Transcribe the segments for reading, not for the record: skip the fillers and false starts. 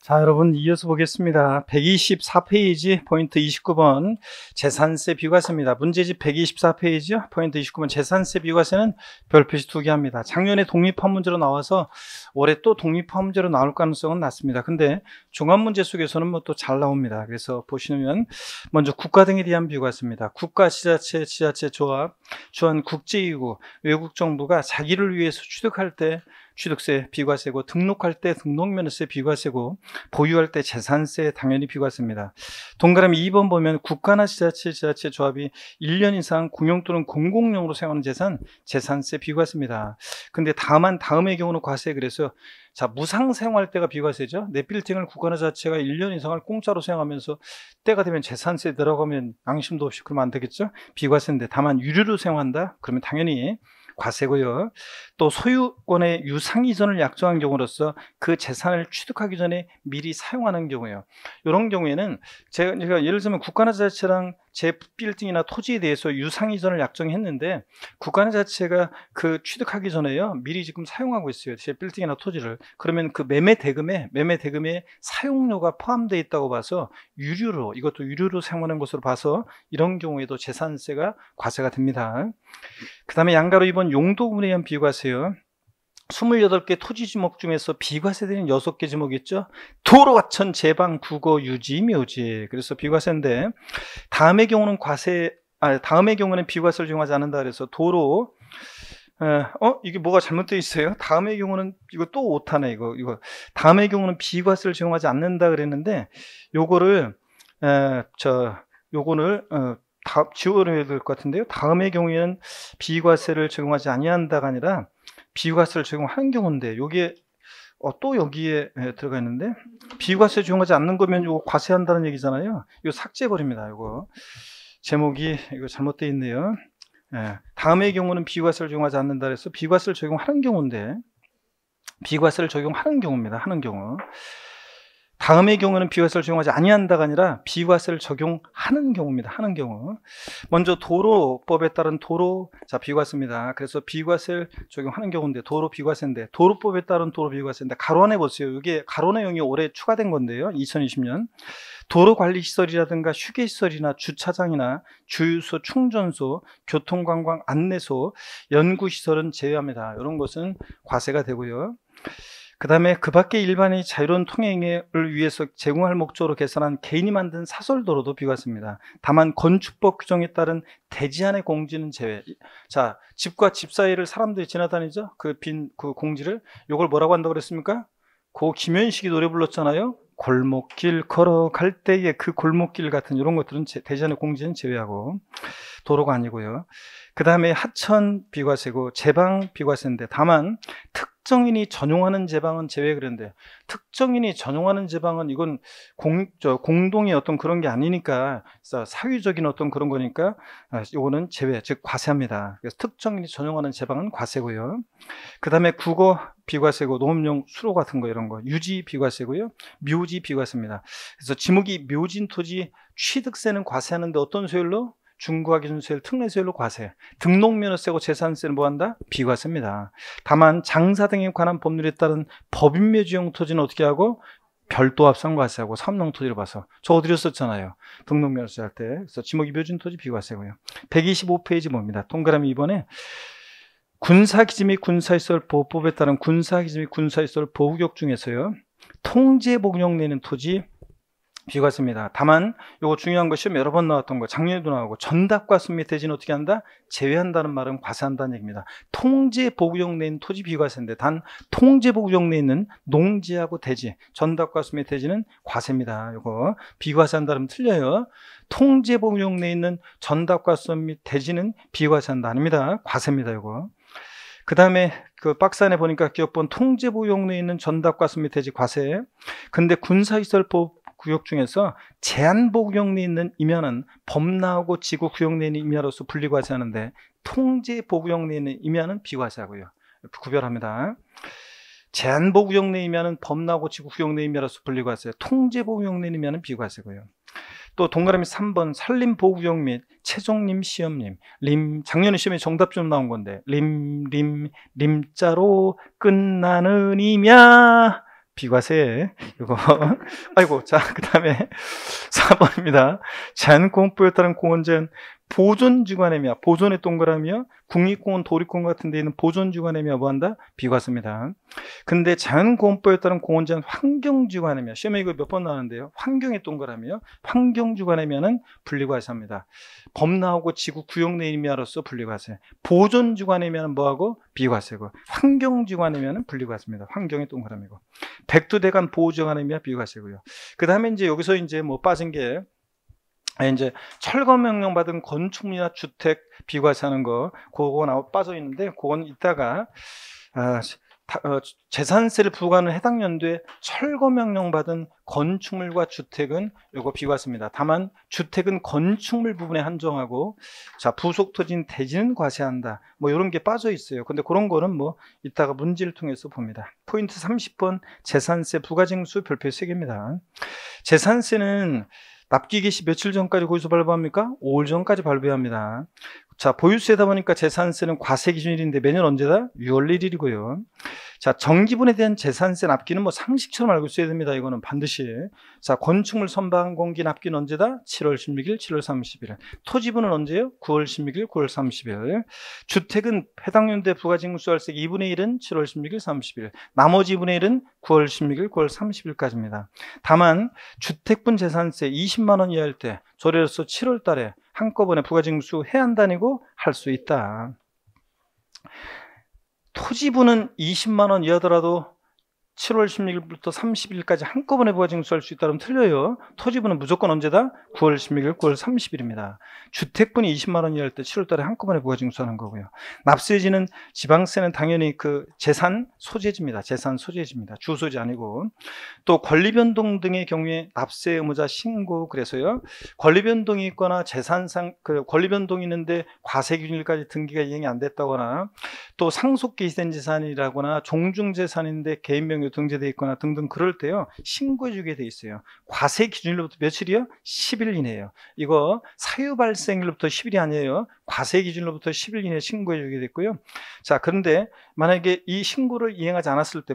자, 여러분 이어서 보겠습니다. 124페이지 포인트 29번 재산세 비과세입니다. 문제집 124페이지요. 포인트 29번 재산세 비과세는 별표시 2개 합니다. 작년에 독립한 문제로 나와서 올해 또 독립한 문제로 나올 가능성은 낮습니다. 근데 종합문제 속에서는 뭐 또 잘 나옵니다. 그래서 보시면 먼저 국가 등에 대한 비과세입니다. 국가, 지자체, 지자체 조합, 주한 국제기구, 외국 정부가 자기를 위해서 취득할 때 취득세 비과세고, 등록할 때 등록면허세 비과세고, 보유할 때 재산세 당연히 비과세입니다. 동그라미 2번 보면 국가나 지자체, 지자체 조합이 1년 이상 공용 또는 공공용으로 사용하는 재산, 재산세 비과세입니다. 근데 다음의 경우는 과세. 그래서 자, 무상 사용할 때가 비과세죠. 내 빌딩을 국가나 지자체가 1년 이상을 공짜로 사용하면서 때가 되면 재산세 들어가면 양심도 없이 그러면 안 되겠죠. 비과세인데 다만 유료로 사용한다? 그러면 당연히 과세고요. 또 소유권의 유상 이전을 약정한 경우로서 그 재산을 취득하기 전에 미리 사용하는 경우예요. 이런 경우에는 제가 예를 들면 국가나 지자체랑 제 빌딩이나 토지에 대해서 유상 이전을 약정했는데 국가나 지자체가 그 취득하기 전에요 미리 지금 사용하고 있어요. 제 빌딩이나 토지를. 그러면 그 매매 대금에 사용료가 포함되어 있다고 봐서 이것도 유료로 사용하는 것으로 봐서 이런 경우에도 재산세가 과세가 됩니다. 그 다음에 양가로 2번 용도구분에 의한 비과세요. 28개 토지 지목 중에서 비과세되는 6개 지목이 있죠. 도로, 하천, 제방, 국어, 유지, 묘지. 그래서 비과세인데 다음의 경우는 비과세를 적용하지 않는다. 그래서 도로, 이게 뭐가 잘못되어 있어요? 다음의 경우는 이거 또 오타네. 이거 다음의 경우는 비과세를 적용하지 않는다 그랬는데 요거를 다 지워야 될 것 같은데요. 다음의 경우에는 비과세를 적용하지 아니한다가 아니라 비과세를 적용하는 경우인데 요게 또 여기에 들어가 있는데 비과세 적용하지 않는 거면 요거 과세한다는 얘기잖아요. 이거 삭제해버립니다. 요거 제목이 이거 잘못되어 있네요. 다음의 경우는 비과세를 적용하지 않는다 그래서 비과세를 적용하는 경우인데 비과세를 적용하는 경우입니다. 하는 경우. 다음의 경우는 비과세를 적용하지 아니한다가 아니라 비과세를 적용하는 경우입니다. 하는 경우. 먼저 도로법에 따른 도로, 자, 비과세입니다. 그래서 비과세를 적용하는 경우인데 도로 비과세인데 도로법에 따른 도로 비과세인데 가로 안에 보세요. 이게 가로 내용이 올해 추가된 건데요. 2020년. 도로관리시설이라든가 휴게시설이나 주차장이나 주유소, 충전소, 교통관광 안내소, 연구시설은 제외합니다. 이런 것은 과세가 되고요. 그 다음에 그 밖에 일반인이 자유로운 통행을 위해서 제공할 목적으로 개선한 개인이 만든 사설도로도 비과세입니다. 다만 건축법 규정에 따른 대지안의 공지는 제외. 자, 집과 집 사이를 사람들이 지나다니죠? 그 공지를. 이걸 뭐라고 한다고 그랬습니까? 김현식이 노래 불렀잖아요. 골목길 걸어갈 때의 그 골목길 같은 이런 것들은 대지안의 공지는 제외하고 도로가 아니고요. 그 다음에 하천 비과세고 제방 비과세인데 다만 특정인이 전용하는 제방은 제외. 그런데 특정인이 전용하는 제방은 이건 공동의 어떤 그런 게 아니니까 사유적인 어떤 그런 거니까 이거는 제외, 즉 과세합니다. 그래서 특정인이 전용하는 제방은 과세고요. 그 다음에 국어 비과세고 농업용 수로 같은 거 이런 거 유지 비과세고요. 묘지 비과세입니다. 그래서 지목이 묘진 토지 취득세는 과세하는데 어떤 세율로? 중과 기준세율, 특례세율로 과세. 등록면허세고 재산세는 뭐한다? 비과세입니다. 다만 장사 등에 관한 법률에 따른 법인묘지용 토지는 어떻게 하고? 별도 합산 과세하고 삼농 토지를 봐서 저거 드렸었잖아요. 등록면허세 할 때. 그래서 지목이 묘진 토지 비과세고요. 125페이지 봅니다. 동그라미 2번에 군사기지 및 군사시설 보호법에 따른 군사기지 및 군사시설 보호구역 중에서요. 통제 복용 내는 토지 비과세입니다. 다만 이거 중요한 것이 여러 번 나왔던 거 작년에도 나오고 전답과수 및 대지는 어떻게 한다? 제외한다는 말은 과세한다는 얘기입니다. 통제 보호구역 내 있는 토지 비과세인데 단 통제 보호구역 내에 있는 농지하고 대지, 전답과수 및 대지는 과세입니다. 이거 비과세한다면 틀려요. 통제 보호구역 내에 있는 전답과수 및 대지는 비과세한다 아닙니다. 과세입니다. 이거. 그 다음에 그 박스 안에 보니까 기업본 통제 보호구역 내에 있는 전답과수 및 대지 과세. 근데 군사시설 보호 구역 중에서 제한보호구역 내에 있는 임야는 범람하고 지구구역 내에 있는 임야로서 분리과세하는데 통제보호구역 내에 있는 임야는 비과세하고요. 구별합니다. 제한보호구역 내의 임야는 범람하고 지구구역 내의 임야로서 분리과세, 통제보호구역 내의 임야는 비과세고요. 또 동그라미 3번 산림보호구역 및 최종림 시험님 작년에 시험에 정답 좀 나온 건데 림자로 끝나는 임야 비과세. 이거. 아이고, 자, 그 다음에 4번입니다. 자연공법에 따른 공원제한 보존주관의미야. 보존의 동그라미야. 국립공원, 도립공원 같은 데 있는 보존주관의미야 뭐한다? 비과세입니다. 근데 자연공법에 따른 공원제한 환경주관의미야. 시험에 이거 몇 번 나왔는데요. 환경의 동그라미요. 환경주관의미야는 분리과세합니다. 법 나오고 지구 구역내 의미야로서 분리과세. 보존주관의미야는 뭐하고? 비과세고. 환경주관의미야는 분리과세입니다. 환경의 동그라미고. 백두대간 보호주관의미야 비과세고요. 그 다음에 이제 여기서 이제 뭐 빠진 게 이제 철거 명령 받은 건축물이나 주택 비과세하는 거 그거 빠져 있는데 그건 이따가 재산세를 부과하는 해당 연도에 철거 명령 받은 건축물과 주택은 요거 비과세입니다. 다만 주택은 건축물 부분에 한정하고 자 부속 토지인 대지는 과세한다. 뭐 이런 게 빠져 있어요. 근데 그런 거는 뭐 이따가 문제를 통해서 봅니다. 포인트 30번 재산세 부과징수 별표 3개입니다. 재산세는 납기 개시 며칠 전까지 거기서 발부합니까? 5월 전까지 발부해야 합니다. 자, 보유세다 보니까 재산세는 과세 기준일인데 매년 언제다? 6월 1일이고요. 자, 정기분에 대한 재산세 납기는 뭐 상식처럼 알고 있어야 됩니다. 이거는 반드시. 자, 건축물 선박 공기 납기는 언제다? 7월 16일, 7월 30일. 토지분은 언제요? 9월 16일, 9월 30일. 주택은 해당 연도에 부가징수월세 2분의 1은 7월 16일, 30일. 나머지 2분의 1은 9월 16일, 9월 30일까지입니다. 다만 주택분 재산세 20만 원 이하일 때 조례로서 7월 달에 한꺼번에 부가징수 해야 한다니고 할 수 있다. 토지분은 20만 원 이하더라도 7월 16일부터 30일까지 한꺼번에 부가징수할 수 있다면 틀려요. 토지분은 무조건 언제다? 9월 16일, 9월 30일입니다. 주택분이 20만 원 이하일 때 7월 달에 한꺼번에 부가징수하는 거고요. 납세지는 지방세는 당연히 그 재산 소재지입니다. 재산 소재지입니다. 주소지 아니고. 또 권리변동 등의 경우에 납세 의무자 신고 그래서요. 권리변동이 있거나 재산상 그 권리변동이 있는데 과세 기준일까지 등기가 이행이 안 됐다거나 또 상속 개시된 재산이라거나 종중 재산인데 개인 명의로 등재되어 있거나 등등 그럴 때요. 신고해 주게 돼 있어요. 과세 기준일로부터 며칠이요? 10일 이내예요. 이거 사유 발생일로부터 10일이 아니에요. 과세 기준일로부터 10일 이내에 신고해 주게 됐고요. 자, 그런데 만약에 이 신고를 이행하지 않았을 때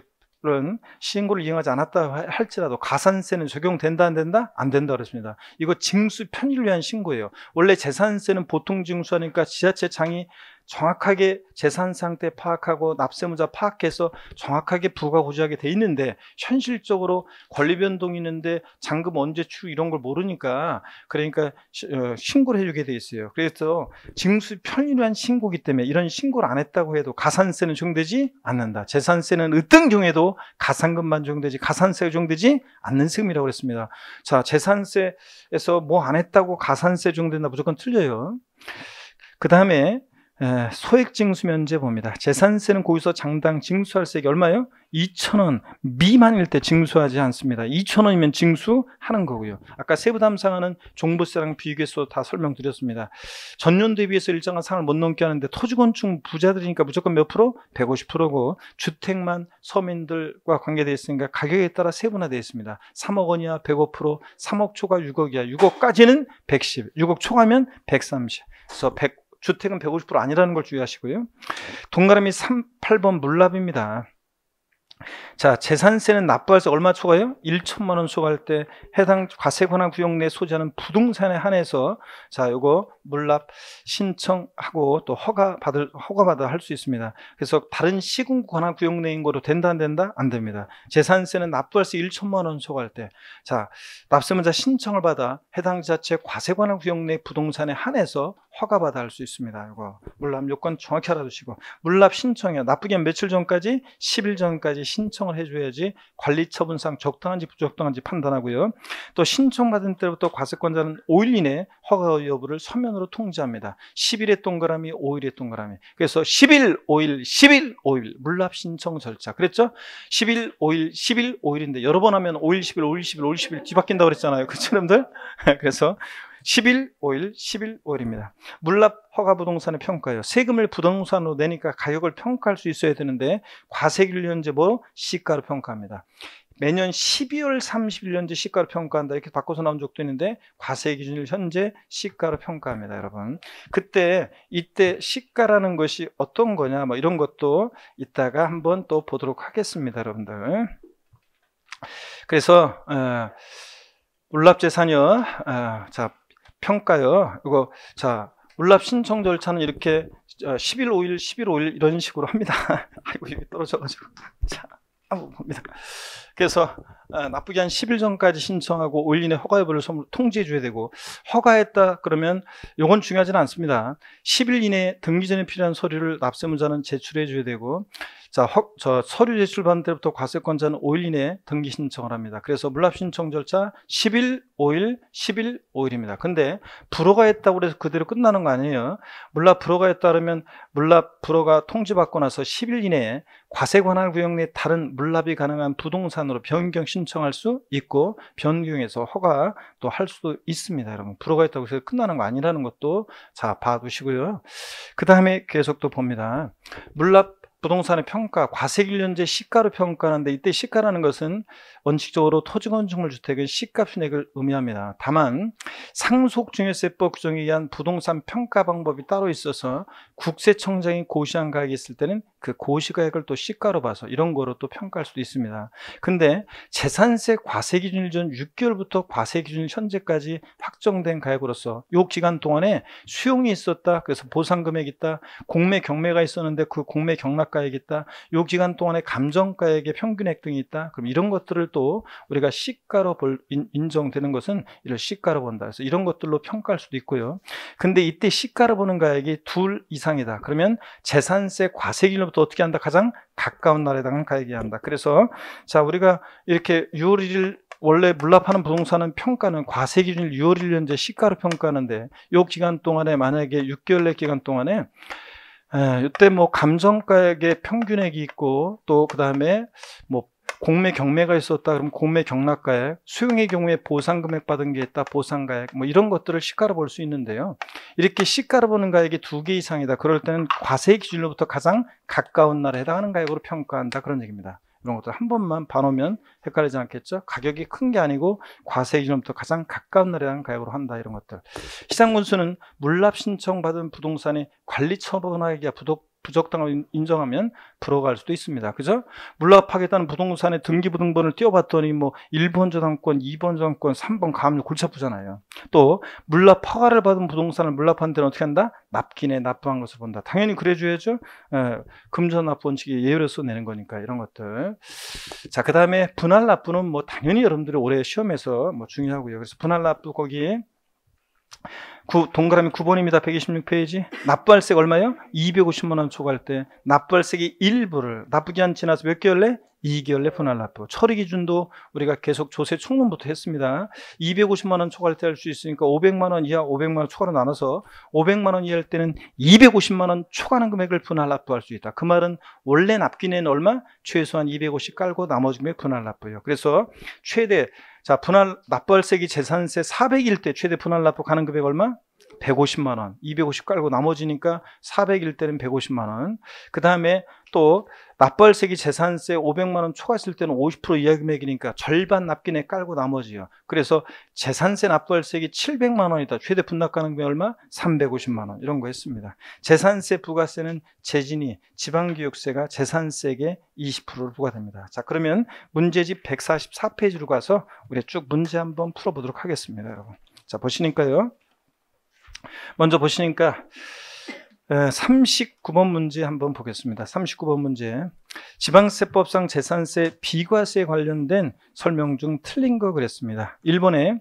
신고를 이행하지 않았다 할지라도 가산세는 적용된다 안 된다? 안 된다 그랬습니다. 이거 징수 편의를 위한 신고예요. 원래 재산세는 보통 징수하니까 지자체장이 정확하게 재산 상태 파악하고 납세무자 파악해서 정확하게 부과 고지하게 돼 있는데 현실적으로 권리 변동이 있는데 잔금 언제 추 이런 걸 모르니까 그러니까 신고를 해주게 돼 있어요. 그래서 징수 편의를 위한 신고기 때문에 이런 신고를 안 했다고 해도 가산세는 적용되지 않는다. 재산세는 어떤 경우에도 가산금만 적용되지 가산세가 적용되지 않는 세금이라고 그랬습니다. 자, 재산세에서 뭐 안 했다고 가산세 적용된다 무조건 틀려요. 그 다음에 소액징수 면제 봅니다. 재산세는 거기서 장당 징수할 세액이 얼마예요? 2,000원 미만일 때 징수하지 않습니다. 2,000원이면 징수하는 거고요. 아까 세부 담당하는 종부세랑 비교해서 다 설명드렸습니다. 전년도에 비해서 일정한 상을 못 넘게 하는데 토지건축 부자들이니까 무조건 몇 프로? 150%고 주택만 서민들과 관계되어 있으니까 가격에 따라 세분화되어 있습니다. 3억 원이야 105%, 3억 초과 6억이야 6억까지는 110, 6억 초과면 130. 그래서 주택은 150% 아니라는 걸 주의하시고요. 동그라미 8번 물납입니다. 자, 재산세는 납부할 때 얼마 초과해요? 1천만 원 초과할 때 해당 과세 관할 구역 내 소지하는 부동산에 한해서 자, 요거 물납 신청하고 또 허가받아 할 수 있습니다. 그래서 다른 시군 관할 구역 내인 거로 된다 안 된다? 안 됩니다. 재산세는 납부할 때 1천만 원 초과할 때 자, 납세문자 신청을 받아 해당 지자체 과세 관할 구역 내 부동산에 한해서 허가받아 할 수 있습니다. 이거 물납 요건 정확히 알아두시고 물납 신청이요. 납부기한 며칠 전까지? 10일 전까지 신청을 해줘야지 관리처분상 적당한지 부적당한지 판단하고요. 또 신청받은 때부터 과세권자는 5일 이내 허가 여부를 서면으로 통지합니다. 10일의 동그라미, 5일의 동그라미. 그래서 10일, 5일, 10일, 5일 물납 신청 절차. 그랬죠? 10일, 5일, 10일, 5일인데 여러 번 하면 5일, 10일, 5일, 10일, 5일, 10일 뒤바뀐다고 그랬잖아요. 그쵸, 여러분들? 그래서 10일, 5일, 10일, 5일입니다. 물납 허가 부동산의 평가예요. 세금을 부동산으로 내니까 가격을 평가할 수 있어야 되는데 과세기를 현재 뭐 시가로 평가합니다. 매년 12월 30일 현재 시가로 평가한다 이렇게 바꿔서 나온 적도 있는데 과세 기준일 현재 시가로 평가합니다. 여러분 이때 시가라는 것이 어떤 거냐 뭐 이런 것도 이따가 한번 또 보도록 하겠습니다. 여러분들 그래서 물납재산이요. 자, 평가요. 이거 자, 물납 신청 절차는 이렇게 10일 5일, 10일 5일 이런 식으로 합니다. 아이고 이게 떨어져가지고. 자, 한번 봅니다. 그래서 납부기 한 10일 전까지 신청하고 5일 이내 허가 여부를 통지해 줘야 되고, 허가했다 그러면 이건 중요하지는 않습니다. 10일 이내 등기 전에 필요한 서류를 납세문자는 제출해 줘야 되고, 자, 서류 제출 받은 때부터 과세권자는 5일 이내에 등기 신청을 합니다. 그래서 물납 신청 절차 10일, 5일, 10일, 5일입니다. 근데 불허가 했다고 해서 그대로 끝나는 거 아니에요. 물납 불허가 했다 그러면 물납 불허가 통지받고 나서 10일 이내에 과세 관할 구역 내 다른 물납이 가능한 부동산으로 변경 신청할 수 있고, 변경해서 허가 또 할 수도 있습니다. 여러분, 불허가 했다고 해서 끝나는 거 아니라는 것도 자 봐두시고요. 그 다음에 계속 또 봅니다. 물납 부동산의 평가, 과세기준제 시가로 평가하는데, 이때 시가라는 것은 원칙적으로 토지건축물 주택의 시가 순액을 의미합니다. 다만 상속증여세법 규정에 의한 부동산 평가 방법이 따로 있어서 국세청장이 고시한 가액이 있을 때는 그 고시가액을 또 시가로 봐서 이런 거로 또 평가할 수도 있습니다. 근데 재산세 과세기준일 전 6개월부터 과세기준일 현재까지 확정된 가액으로서 이 기간 동안에 수용이 있었다, 그래서 보상금액이 있다, 공매 경매가 있었는데 그 공매 경락가액이 있다, 이 기간 동안에 감정가액의 평균액 등이 있다, 그럼 이런 것들을 또 우리가 시가로 인정되는 것은 이를 시가로 본다. 그래서 이런 것들로 평가할 수도 있고요. 근데 이때 시가로 보는 가액이 둘 이상이다. 그러면 재산세 과세기준일부터 어떻게 한다? 가장 가까운 날에 해당하는 가액이 한다. 그래서 자, 우리가 이렇게 6월 1일 원래 물납하는 부동산은 평가는 과세기준일 6월 1일 현재 시가로 평가하는데, 이 기간 동안에 만약에 6개월 내 기간 동안에 이때 뭐 감정가액의 평균액이 있고, 또 그 다음에 뭐 공매 경매가 있었다 그러면 공매 경락가액, 수용의 경우에 보상금액 받은 게 있다, 보상가액, 뭐 이런 것들을 시가로 볼 수 있는데요. 이렇게 시가로 보는 가액이 2개 이상이다. 그럴 때는 과세 기준으로부터 가장 가까운 날에 해당하는 가액으로 평가한다, 그런 얘기입니다. 이런 것들 한 번만 봐놓으면 헷갈리지 않겠죠? 가격이 큰 게 아니고 과세 기준부터 가장 가까운 날에 대한 가격으로 한다, 이런 것들. 시장군수는 물납 신청받은 부동산의 관리 처분하기가 부적당함을 인정하면 불허가 할 수도 있습니다. 그죠? 물납하겠다는 부동산의 등기부등본을 띄워봤더니 뭐 1번 저당권, 2번 저당권, 3번 가압류 골치 아프잖아요. 또 물납 허가를 받은 부동산을 물납한 데는 어떻게 한다? 납기내 납부한 것을 본다. 당연히 그래줘야죠. 금전 납부 원칙이 예외로서 내는 거니까, 이런 것들. 자, 그 다음에 분할 납부는 뭐 당연히 여러분들이 올해 시험에서 뭐 중요하고요. 그래서 분할 납부 거기에 동그라미 9번입니다. 126페이지. 납부할세가 얼마예요? 250만 원 초과할 때 납부할세기 일부를 납부기한 지나서 몇 개월 내? 2개월 내 분할 납부. 처리 기준도 우리가 계속 조세 총론부터 했습니다. 250만 원 초과할 때 할 수 있으니까 500만 원 이하 500만 원 초과로 나눠서 500만 원 이하일 때는 250만 원 초과하는 금액을 분할 납부할 수 있다. 그 말은 원래 납기내는 얼마? 최소한 250 깔고 나머지 금액 분할 납부예요. 그래서 최대, 자, 분할 납부할세기 재산세 400일 때 최대 분할 납부 가능 금액 얼마? 150만 원. 250 깔고 나머지니까 400일 때는 150만 원. 그 다음에 또 납부할세기 재산세 500만 원 초과했을 때는 50% 이하 금액이니까 절반 납기내 깔고 나머지요. 그래서 재산세 납부할세기 700만 원이다. 최대 분납 가능 금액 얼마? 350만 원. 이런 거 했습니다. 재산세 부가세는 재진이 지방교육세가 재산세액의 20%를 부과됩니다. 자, 그러면 문제집 144페이지로 가서 우리 쭉 문제 한번 풀어보도록 하겠습니다, 여러분. 자, 보시니까요. 먼저 보시니까 39번 문제 한번 보겠습니다. 39번 문제. 지방세법상 재산세 비과세에 관련된 설명 중 틀린 거 그랬습니다. 1번에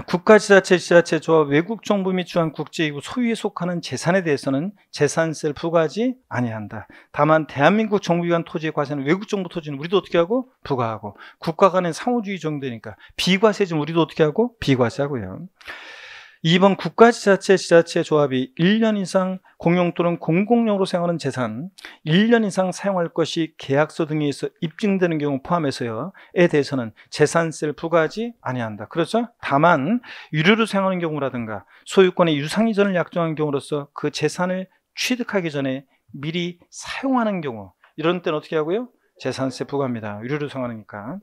국가지자체, 지자체조합, 외국정부 및 주한국제기구 소유에 속하는 재산에 대해서는 재산세를 부과하지 아니한다. 다만 대한민국 정부기관 토지에 과세는 외국정부 토지는 우리도 어떻게 하고? 부과하고, 국가 간의 상호주의 정도니까 비과세지만 우리도 어떻게 하고? 비과세하고요. 2번 국가지자체, 지자체조합이 1년 이상 공용 또는 공공용으로 사용하는 재산 1년 이상 사용할 것이 계약서 등에서 입증되는 경우 포함해서요, 에 대해서는 재산세를 부과하지 아니한다. 그렇죠? 다만 유료로 사용하는 경우라든가 소유권의 유상 이전을 약정한 경우로서 그 재산을 취득하기 전에 미리 사용하는 경우, 이런 때는 어떻게 하고요? 재산세 부과합니다. 유료로 사용하니까.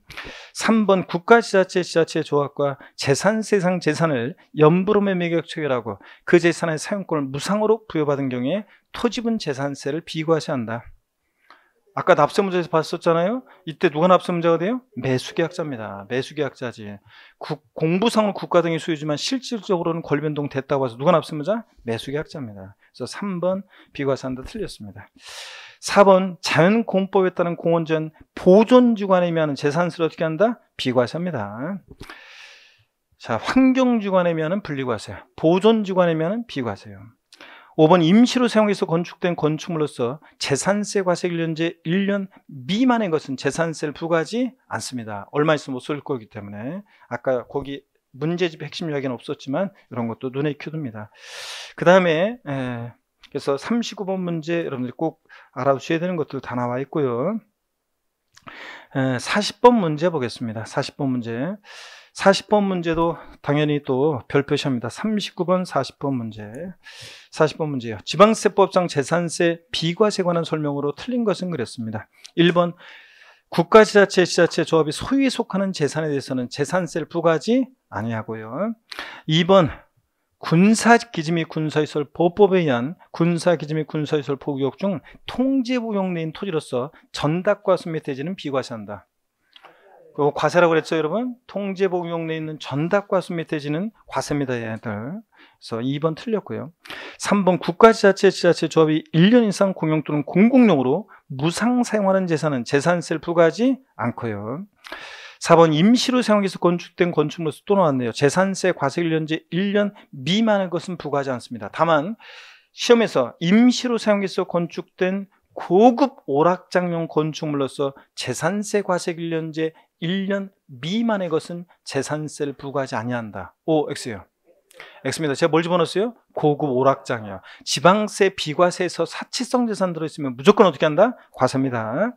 3번 국가지자체, 지자체조합과 재산세상 재산을 연부로 매매계약 체결하고 그 재산의 사용권을 무상으로 부여받은 경우에 토지분 재산세를 비과세한다. 아까 납세문제에서 봤었잖아요. 이때 누가 납세문제가 돼요? 매수계약자입니다. 매수계약자지. 공부상은 국가 등이 소유지만 실질적으로는 권리변동 됐다고 해서 누가 납세문자? 매수계약자입니다. 그래서 3번 비과세한다 틀렸습니다. 4번 자연공법에 따른 공원전 보존주관에 의미하는 재산세를 어떻게 한다? 비과세합니다. 자, 환경주관에 의미하는 분리과세, 보존주관에 의미하는 비과세요. 5번 임시로 사용해서 건축된 건축물로서 재산세 과세 1년 미만의 것은 재산세를 부과하지 않습니다. 얼마 있으면 못 쓸 거기 때문에. 아까 거기 문제집 핵심 이야기는 없었지만 이런 것도 눈에 익혀둡니다. 그 다음에 그래서 39번 문제 여러분들이 꼭 알아두셔야 되는 것들 다 나와 있고요. 40번 문제 보겠습니다. 40번 문제. 40번 문제도 당연히 또 별표시합니다. 39번, 40번 문제. 40번 문제요. 지방세법상 재산세 비과세에 관한 설명으로 틀린 것은 그랬습니다. 1번 국가지자체, 지자체, 조합이 소유에 속하는 재산에 대해서는 재산세를 부과하지 아니하고요. 2번 군사기지 및 군사시설 보호법에 의한 군사기지 및 군사시설 보호구역 중 통제복용내인 토지로서 전답과수 및 대지는 비과세한다. 그 과세라고 그랬죠, 여러분? 통제복용내에 있는 전답과수 및 대지는 과세입니다, 얘들. 그래서 2번 틀렸고요. 3번 국가지자체, 지자체, 조합이 1년 이상 공용 또는 공공용으로 무상 사용하는 재산은 재산세를 부과하지 않고요. 4번 임시로 사용해서 건축된 건축물로서 또 나왔네요. 재산세 과세 1년 미만의 것은 부과하지 않습니다. 다만 시험에서 임시로 사용해서 건축된 고급 오락장용 건축물로서 재산세 과세 1년 미만의 것은 재산세를 부과하지 아니한다. O, X요. X입니다. 제가 뭘 집어넣었어요? 고급 오락장이요. 지방세 비과세에서 사치성 재산 들어있으면 무조건 어떻게 한다? 과세입니다.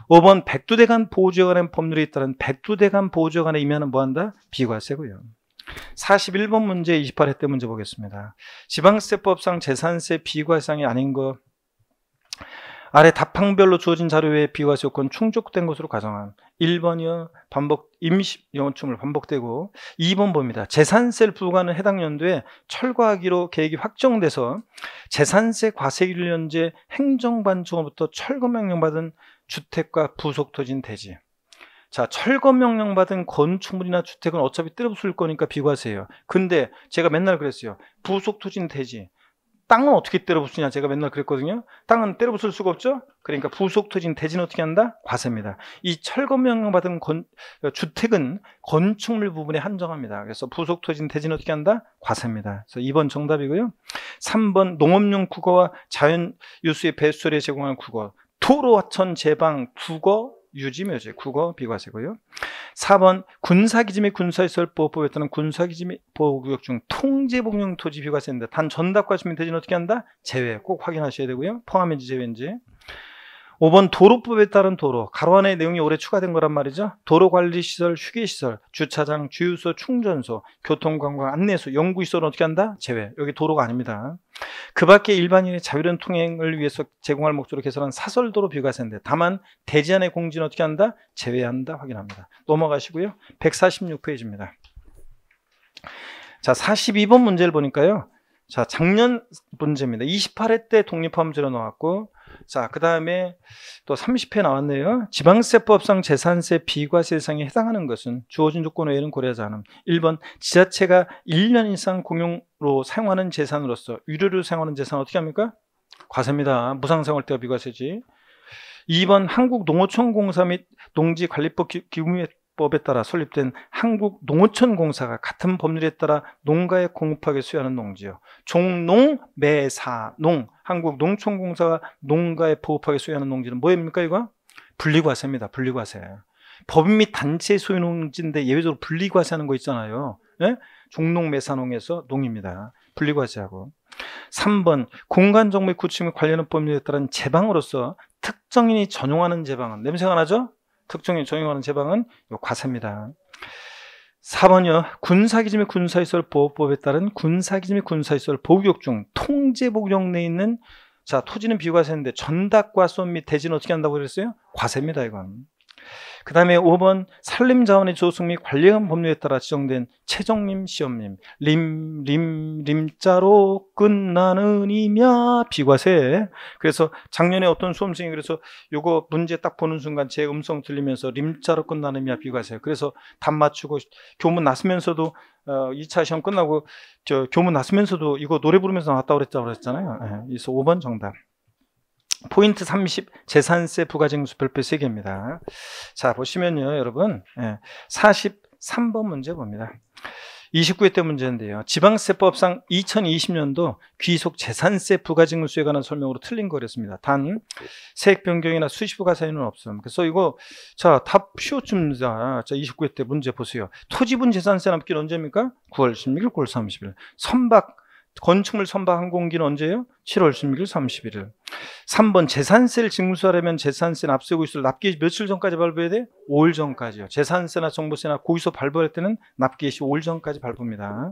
5번 백두대간 보호지역에 관한 법률에 따른 백두대간 보호지역에 의미하는 뭐한다? 비과세고요. 41번 문제 28회 때 문제 보겠습니다. 지방세법상 재산세 비과세상이 아닌 거 아래 답항별로 주어진 자료에 비과세 요건 충족된 것으로 가정한 1번이요. 임시 영업충을 반복되고 2번 봅니다. 재산세를 부과하는 해당 연도에 철거하기로 계획이 확정돼서 재산세 과세 1년제 행정반청으로부터 철거명령 받은 주택과 부속토지는 대지. 자, 철거명령 받은 건축물이나 주택은 어차피 때려부술 거니까 비과세예요. 근데 제가 맨날 그랬어요. 부속토지는 대지. 땅은 어떻게 때려부수냐 제가 맨날 그랬거든요. 땅은 때려부술 수가 없죠. 그러니까 부속토지는 대지는 어떻게 한다? 과세입니다. 이 철거명령 받은 주택은 건축물 부분에 한정합니다. 그래서 부속토지는 대지는 어떻게 한다? 과세입니다. 그래서 2번 정답이고요. 3번 농업용 국어와 자연유수의 배수처리에 제공하는 국어, 도로, 하천, 제방, 국어, 유지, 묘지, 국어 비과세고요. 4번 군사기지 및 군사시설 보호법에 따른 군사기지 및 보호구역 중 통제복용 토지 비과세인데 단 전답과 주민 대지는 어떻게 한다? 제외 꼭 확인하셔야 되고요. 포함인지 제외인지. 5번 도로법에 따른 도로, 가로 안에 내용이 올해 추가된 거란 말이죠. 도로관리시설, 휴게시설, 주차장, 주유소, 충전소, 교통관광, 안내소, 연구시설은 어떻게 한다? 제외. 여기 도로가 아닙니다. 그 밖에 일반인의 자유로운 통행을 위해서 제공할 목적으로 개설한 사설도로 비과세인데 다만 대지 안의 공지는 어떻게 한다? 제외한다. 확인합니다. 넘어가시고요. 146페이지입니다. 자, 42번 문제를 보니까요. 자, 작년 문제입니다. 28회 때 독립화 문제로 나왔고, 자, 그 다음에 또 30회 나왔네요. 지방세법상 재산세 비과세 대상에 해당하는 것은 주어진 조건 외에는 고려하지 않음. 1번 지자체가 1년 이상 공용으로 사용하는 재산으로서 유료로 사용하는 재산은 어떻게 합니까? 과세입니다. 무상사용할 때가 비과세지. 2번 한국농어촌공사 및 농지관리법 기금법에 따라 설립된 한국농어촌공사가 같은 법률에 따라 농가에 공급하게 수여하는 농지요. 종농, 매사농, 한국농촌공사가 농가에 보급하게 수여하는 농지는 뭐입니까 이거? 분리과세입니다. 분리과세. 법인 및 단체 소유 농지인데 예외적으로 분리과세하는 거 있잖아요. 예? 종농, 매사농에서 농입니다. 분리과세하고. 3번 공간정보 및 구축 및 관련한 법률에 따른 제방으로서 특정인이 전용하는 제방은 냄새가 나죠? 특정인이 전용하는 제방은 과세입니다. 4번이요. 군사기지 및 군사시설 보호법에 따른 군사기지 및 군사시설 보호구역 중 통제복용 내에 있는 자 토지는 비과세인데 전답과수 및 대지는 어떻게 한다고 그랬어요? 과세입니다. 이건. 그 다음에 5번 산림자원의 조성 및 관리관 법률에 따라 지정된 최종림 시험님 림자로 끝나는 이냐 비과세. 그래서 작년에 어떤 수험생이 그래서 요거 문제 딱 보는 순간 제 음성 들리면서 림자로 끝나는 이냐 비과세. 그래서 답 맞추고 교문 나서면서도 2차 시험 끝나고 교문 나서면서도 이거 노래 부르면서 나왔다고 그랬잖아요. 네, 그래서 5번 정답. 포인트 30 재산세 부가징수 별표 3개입니다. 자 보시면요 여러분 43번 문제 봅니다. 29회 때 문제인데요. 지방세법상 2020년도 귀속 재산세 부가징수에 관한 설명으로 틀린 거랬습니다. 단 세액 변경이나 수시부가 사유는 없음. 그래서 이거 자 답 쉬워집니다. 자 29회 때 문제 보세요. 토지분 재산세 납기는 언제입니까? 9월 16일, 9월 30일. 건축물 선박 항공기는 언제예요? 7월 16일, 31일. 3번 재산세를 징수하려면 재산세 납세고 있을 납기시 며칠 전까지 발부해야 돼? 5일 전까지요. 재산세나 정보세나 고의소 발부할 때는 납기시 5일 전까지 발부입니다.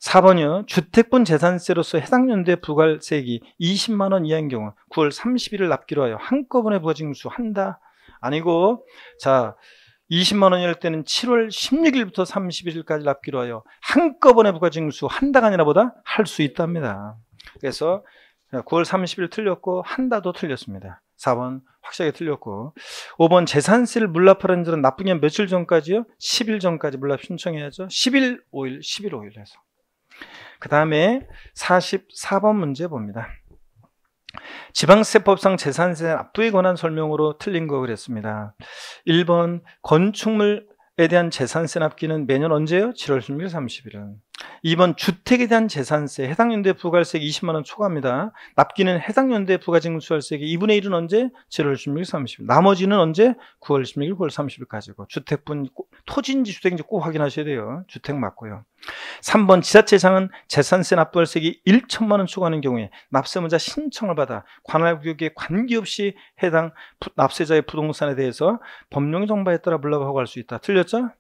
4번이요. 주택분 재산세로서 해당 연도에 부과세액이 20만 원 이하인 경우 9월 30일을 납기로 하여 한꺼번에 부가징수한다. 아니고 자 20만 원일 때는 7월 16일부터 31일까지 납기로 하여 한꺼번에 부가징수 한다가 아니라 보다 할 수 있답니다. 그래서 9월 30일 틀렸고 한다도 틀렸습니다. 4번 확실하게 틀렸고 5번 재산세를 물납하는 자는 납부기 한 며칠 전까지요? 10일 전까지 물납 신청해야죠. 10일 5일 10일 5일 해서 그 다음에 44번 문제 봅니다. 지방세법상 재산세 납부에 관한 설명으로 틀린 거 그랬습니다. 1번 건축물에 대한 재산세 납기는 매년 언제요? 7월 16일, 30일. 2번 주택에 대한 재산세 해당 연도에 부과세액 20만 원 초과합니다. 납기는 해당 연도에 부가징수할세액이 2분의 1은 언제? 7월 16일, 30일. 나머지는 언제? 9월 16일, 9월 30일까지고 토지인지 주택인지 꼭 확인하셔야 돼요. 주택 맞고요. 3번 지자체장은 재산세 납부할세액이 1천만 원 초과하는 경우에 납세문자 신청을 받아 관할구역에 관계없이 해당 납세자의 부동산에 대해서 법령 정보에 따라 물납하고 할 수 있다. 틀렸죠?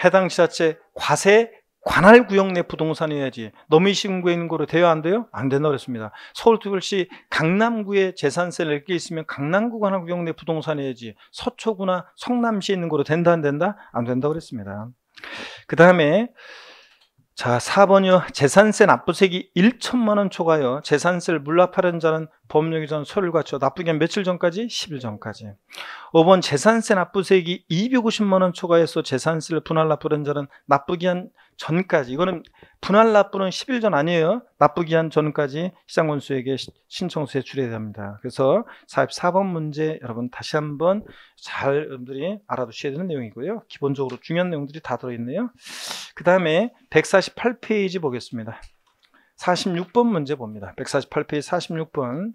해당 지자체 과세 관할구역 내 부동산이어야지 너무 신고에 있는 거로 돼야 안 돼요? 안 된다고 그랬습니다. 서울특별시 강남구에 재산세를 낼 게 있으면 강남구 관할구역 내 부동산이어야지 서초구나 성남시에 있는 거로 된다 안 된다? 안 된다고 그랬습니다. 그 다음에 자 4번이요. 재산세 납부세액이 1천만 원 초과하여 재산세를 물납하려는 자는 법령에 전 서류를 갖춰 납부기 한 며칠 전까지? 10일 전까지. 5번 재산세 납부세액이 250만 원 초과해서 재산세를 분할 납부하는 자는 납부기한 전까지. 이거는 분할 납부는 10일 전 아니에요. 납부기한 전까지 시장건수에게 신청서에 줄여야 합니다. 그래서 44번 문제 여러분 다시 한번 잘 여러분들이 알아두셔야 되는 내용이고요. 기본적으로 중요한 내용들이 다 들어있네요. 그 다음에 148페이지 보겠습니다. 46번 문제 봅니다. 148페이지 46번.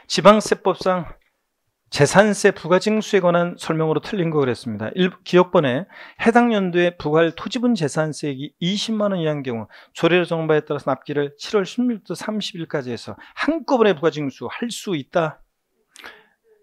지방세법상 재산세 부가징수에 관한 설명으로 틀린 거 그랬습니다. 기억번에 해당 연도에 부과할 토지분 재산세액이 20만 원 이하인 경우 조례 정보에 따라서 납기를 7월 16일부터 30일까지 해서 한꺼번에 부가징수 할 수 있다.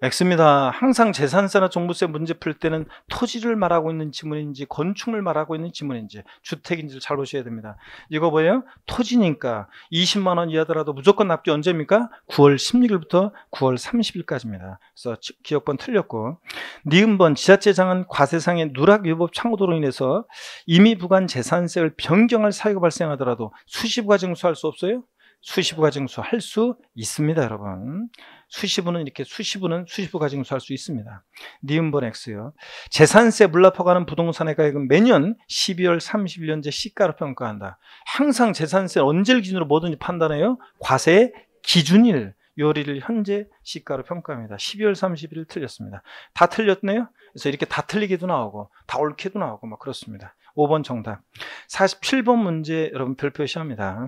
X입니다. 항상 재산세나 종부세 문제 풀 때는 토지를 말하고 있는 지문인지 건축물 말하고 있는 지문인지 주택인지를 잘 보셔야 됩니다. 이거 뭐예요? 토지니까 20만 원 이하더라도 무조건 납기 언제입니까? 9월 16일부터 9월 30일까지입니다. 그래서 기억번 틀렸고 니은번 지자체장은 과세상의 누락위법 창구도로 인해서 이미 부과한 재산세를 변경할 사유가 발생하더라도 수시부가징수할 수 없어요? 수시부가징수 할 수 있습니다, 여러분. 수시부는 이렇게 수시부가징수할 수 있습니다. 니은번 X요. 재산세 물납하고 하는 부동산의 가액은 매년 12월 30일년제 시가로 평가한다. 항상 재산세 언제를 기준으로 뭐든지 판단해요. 과세 기준일 요리를 현재 시가로 평가합니다. 12월 30일 틀렸습니다. 다 틀렸네요. 그래서 이렇게 다 틀리게도 나오고 다 옳게도 나오고 막 그렇습니다. 5번 정답. 47번 문제 여러분 별표시합니다.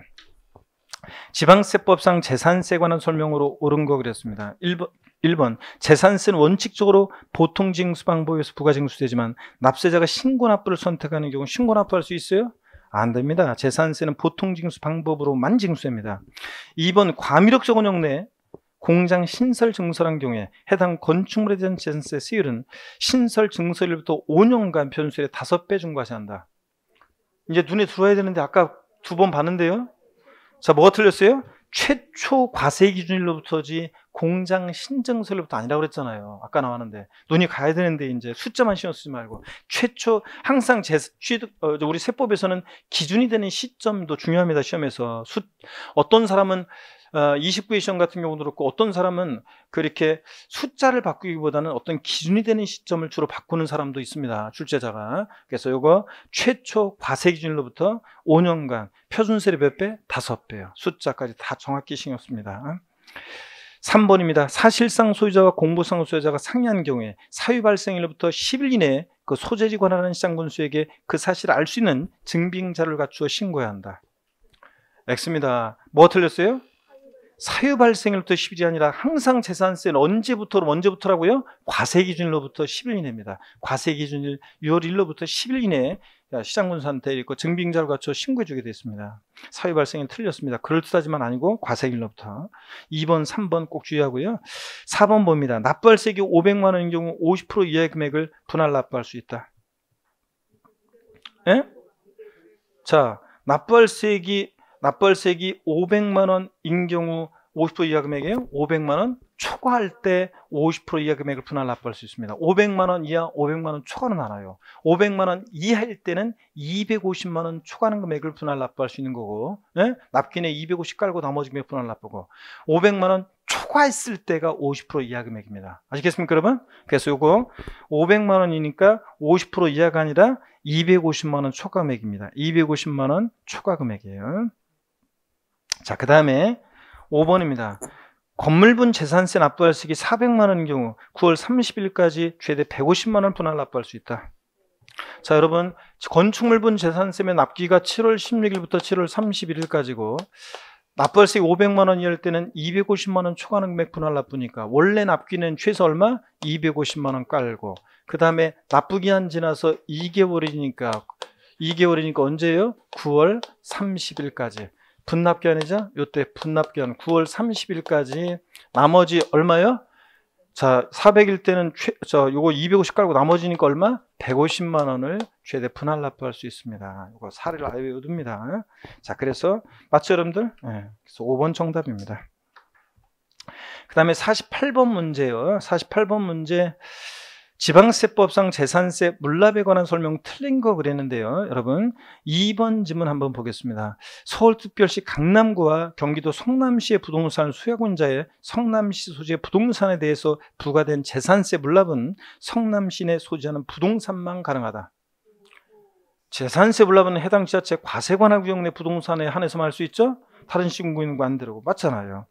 지방세법상 재산세에 관한 설명으로 옳은 거 그랬습니다. 1번 재산세는 원칙적으로 보통징수 방법에서 부가징수되지만 납세자가 신고납부를 선택하는 경우 신고납부할 수 있어요? 안 됩니다. 재산세는 보통징수 방법으로만 징수됩니다. 2번 과미력적 운영 내 공장 신설 증설한 경우에 해당 건축물에 대한 재산세 세율은 신설 증설일부터 5년간 변수의 5배 중과세한다. 이제 눈에 들어와야 되는데 아까 2번 봤는데요. 자, 뭐가 틀렸어요? 최초 과세 기준일로부터지 공장 신증서일로부터 아니라고 그랬잖아요. 아까 나왔는데 눈이 가야 되는데 이제 숫자만 신경 쓰지 말고 최초 항상 우리 세법에서는 기준이 되는 시점도 중요합니다. 시험에서 어떤 사람은 29회 시험 같은 경우도 그렇고 어떤 사람은 그렇게 숫자를 바꾸기보다는 어떤 기준이 되는 시점을 주로 바꾸는 사람도 있습니다. 출제자가. 그래서 이거 최초 과세 기준일로부터 5년간 표준세율이 몇 배? 5배요. 숫자까지 다 정확히 신경 씁니다. 3번입니다. 사실상 소유자와 공부상 소유자가 상이한 경우에 사유 발생일로부터 10일 이내에 그 소재지 관할하는 시장군수에게 그 사실을 알 수 있는 증빙자를 갖추어 신고해야 한다. X입니다. 뭐 틀렸어요? 사유 발생일부터 10일이 아니라 항상 재산세는 언제부터라고요? 과세 기준일로부터 10일 이내입니다. 과세 기준일 6월 1일로부터 10일 이내에 시장군수한테 있고 증빙자를 갖춰 신고해 주게 됐습니다. 사유 발생이 틀렸습니다. 그럴듯하지만 아니고 과세일로부터. 2번, 3번 꼭 주의하고요. 4번 봅니다. 납부할세액이 500만 원인 경우 50% 이하의 금액을 분할 납부할 수 있다. 예? 자, 납부할세액이 500만 원인 경우 50% 이하 금액이에요. 500만 원 초과할 때 50% 이하 금액을 분할 납부할 수 있습니다. 500만 원 이하, 500만 원 초과는 않아요. 500만 원 이하일 때는 250만 원 초과하는 금액을 분할 납부할 수 있는 거고, 예? 납기에 250 깔고 나머지 금액 분할 납부고, 500만 원 초과했을 때가 50% 이하 금액입니다. 아시겠습니까, 여러분? 그래서 요거 500만 원이니까 50% 이하가 아니라 250만 원 초과 금액입니다. 250만 원 초과 금액이에요. 자, 그 다음에 5번입니다. 건물분 재산세 납부할 시기 400만 원인 경우 9월 30일까지 최대 150만 원 분할 납부할 수 있다. 자, 여러분, 건축물분 재산세의 납기가 7월 16일부터 7월 31일까지고 납부할 시기 500만 원이할 때는 250만 원 초과하는 금액 분할 납부니까 원래 납기는 최소 얼마? 250만 원 깔고 그 다음에 납부기한 지나서 2개월이니까 언제예요? 9월 30일까지. 분납기한이죠? 요때 분납기한 9월 30일까지 나머지 얼마요? 자, 400일 때는 요거 250 깔고 나머지니까 얼마? 150만 원을 최대 분할 납부할 수 있습니다. 이거 사례를 아예 외워둡니다. 자, 그래서 맞죠, 여러분들? 네, 그래서 5번 정답입니다. 그 다음에 48번 문제요. 48번 문제. 지방세법상 재산세 물납에 관한 설명 틀린 거 그랬는데요. 여러분 2번 지문 한번 보겠습니다. 서울특별시 강남구와 경기도 성남시의 부동산을 소유하고 있는 자의 성남시 소지의 부동산에 대해서 부과된 재산세 물납은 성남시 내 소지하는 부동산만 가능하다. 재산세 물납은 해당 지자체 과세관할 구역 내 부동산에 한해서만 할 수 있죠. 다른 시군구인과 안 되고 맞잖아요.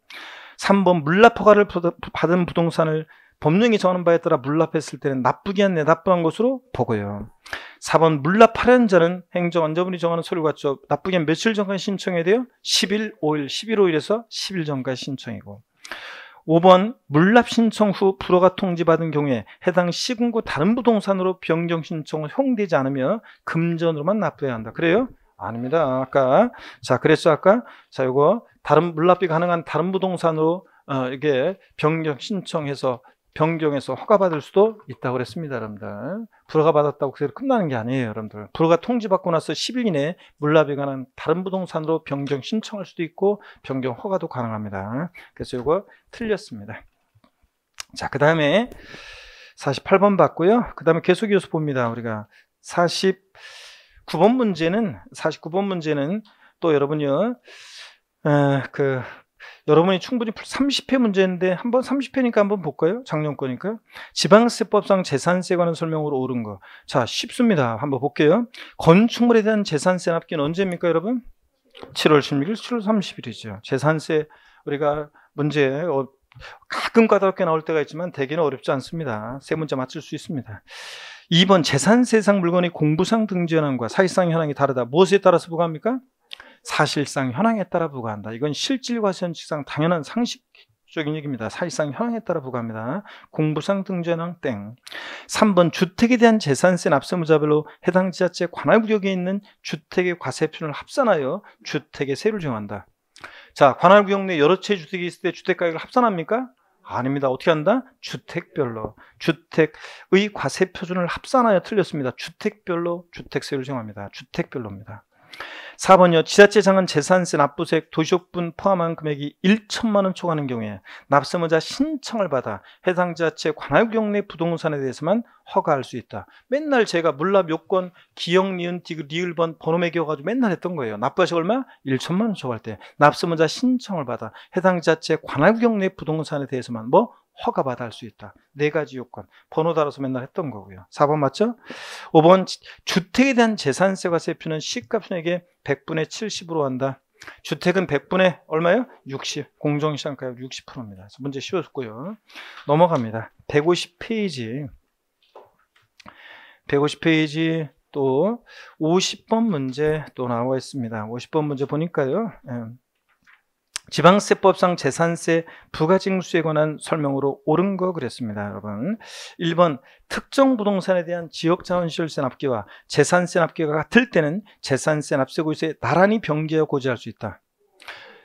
3번 물납 허가를 받은 부동산을 법령이 정하는 바에 따라 물납했을 때는 납부기한 내 납부한 것으로 보고요. 4번 물납하려는 자는 행정안전부이 정하는 서류 갖춰 납부기한 며칠 전까지 신청해야 돼요? 10일, 5일, 11, 5일에서 10일 전까지 신청이고 5번 물납 신청 후 불허가 통지받은 경우에 해당 시군구 다른 부동산으로 변경 신청은 허용되지 않으며 금전으로만 납부해야 한다. 그래요? 아닙니다. 자, 그랬죠, 아까? 자, 요거 다른 물납이 가능한 다른 부동산으로 이게 변경해서 허가받을 수도 있다고 그랬습니다, 여러분들. 불허가 받았다고 그래서 끝나는 게 아니에요, 여러분들. 불허가 통지받고 나서 10일 이내에 물납이 가능한 다른 부동산으로 변경 신청할 수도 있고 변경 허가도 가능합니다. 그래서 이거 틀렸습니다. 자, 그 다음에 48번 봤고요. 그 다음에 계속 이어서 봅니다. 우리가 49번 문제는 또 여러분요, 여러분이 충분히 30회 문제인데 30회니까 한번 볼까요? 작년 거니까. 지방세법상 재산세에 관한 설명으로 옳은 거. 자, 쉽습니다. 한번 볼게요. 건축물에 대한 재산세 납기는 언제입니까, 여러분? 7월 16일, 7월 30일이죠. 재산세 우리가 문제 가끔 까다롭게 나올 때가 있지만 대개는 어렵지 않습니다. 세 문제 맞출 수 있습니다. 2번 재산세상 물건이 공부상 등재 현황과 사실상 현황이 다르다. 무엇에 따라서 부과합니까? 사실상 현황에 따라 부과한다. 이건 실질과세원칙상 당연한 상식적인 얘기입니다. 사실상 현황에 따라 부과합니다. 공부상 등재 현황 땡. 3번 주택에 대한 재산세 납세무자별로 해당 지자체 관할구역에 있는 주택의 과세표준을 합산하여 주택의 세율을 정한다. 자, 관할구역 내 여러 채 주택이 있을 때 주택가격을 합산합니까? 아닙니다. 어떻게 한다? 주택별로. 주택의 과세표준을 합산하여 틀렸습니다. 주택별로 주택세율을 정합니다. 주택별로입니다. 4번이요. 지자체 장은 재산세, 납부세, 도시적분 포함한 금액이 1천만 원 초과하는 경우에 납세무자 신청을 받아 해당 지자체 관할구역 내 부동산에 대해서만 허가할 수 있다. 맨날 제가 물납 요건 기역, 니은, 디귿, 리을번 번호 매겨가지고 맨날 했던 거예요. 납부하시 얼마? 1천만 원 초과할 때 납세무자 신청을 받아 해당 지자체 관할구역 내 부동산에 대해서만 뭐? 허가받아 할 수 있다. 4가지 요건. 번호 달아서 맨날 했던 거고요. 4번 맞죠? 5번 주택에 대한 재산세 과세표는 시가총액의 100분의 70으로 한다. 주택은 100분의 얼마요? 60. 공정시장가율 60%입니다. 문제 쉬웠고요. 넘어갑니다. 150페이지. 150페이지 또 50번 문제 또 나와 있습니다. 50번 문제 보니까요. 지방세법상 재산세 부가징수에 관한 설명으로 옳은 거 그랬습니다. 여러분 1번 특정 부동산에 대한 지역자원시설세 납기와 재산세 납기가 같을 때는 재산세 납세고지서에 나란히 병기하여 고지할 수 있다.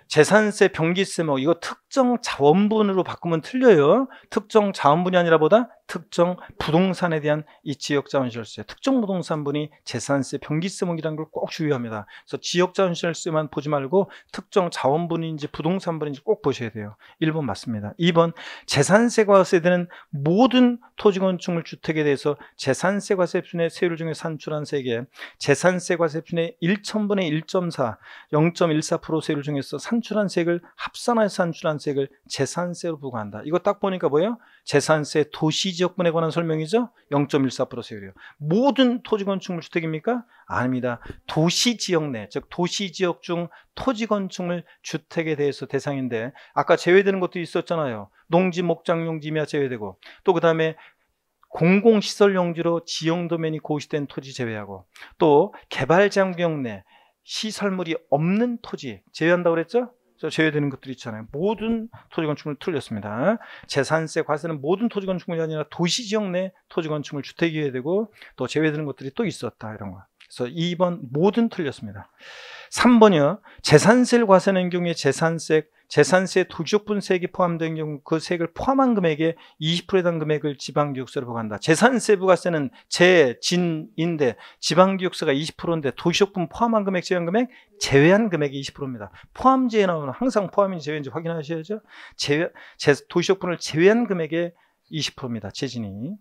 재산세, 병기세 뭐 이거 특정 자원분으로 바꾸면 틀려요. 특정 자원분이 아니라 보다 특정 부동산에 대한 이 지역자원시설세, 특정 부동산분이 재산세, 병기세목이라는 걸 꼭 주의합니다. 그래서 지역자원시설세만 보지 말고 특정 자원분인지 부동산분인지 꼭 보셔야 돼요. 1번 맞습니다. 2번 재산세 과세되는 모든 토지건축물 주택에 대해서 재산세 과세표준의 세율 중에 산출한 세액에 재산세 과세표준의 1000분의 1.4, 0.14% 세율 중에서 산출한 세액을 합산해서 산출한 세액을 재산세로 부과한다. 이거 딱 보니까 뭐예요? 재산세 도시지역분에 관한 설명이죠. 0.14% 세율이요. 모든 토지건축물 주택입니까? 아닙니다. 도시지역 내, 즉 도시지역 중 토지건축물 주택에 대해서 대상인데 아까 제외되는 것도 있었잖아요. 농지, 목장용지, 임야 제외되고 또 그 다음에 공공시설용지로 지형도면이 고시된 토지 제외하고 또 개발장구역 내 시설물이 없는 토지 제외한다고 그랬죠? 제외되는 것들이 있잖아요. 모든 토지건축물 틀렸습니다. 재산세 과세는 모든 토지건축물이 아니라 도시지역 내 토지건축물 주택이 되고 또 제외되는 것들이 또 있었다. 이런 거. 그래서 2번 모든 틀렸습니다. 3번이요. 재산세를 과세하는 경우에 재산세 도시적분 세액이 포함된 경우 그 세액을 포함한 금액의 20%에 해당 금액을 지방기획세로 부과한다. 재산세 부과세는 재진인데 지방기획세가 20%인데 도시적분 포함한 금액, 제외한 금액, 제외한 금액이 20%입니다. 포함제에 나오는 항상 포함인지 제외인지 확인하셔야죠. 도시적분을 제외한 금액의 20%입니다. 재진이.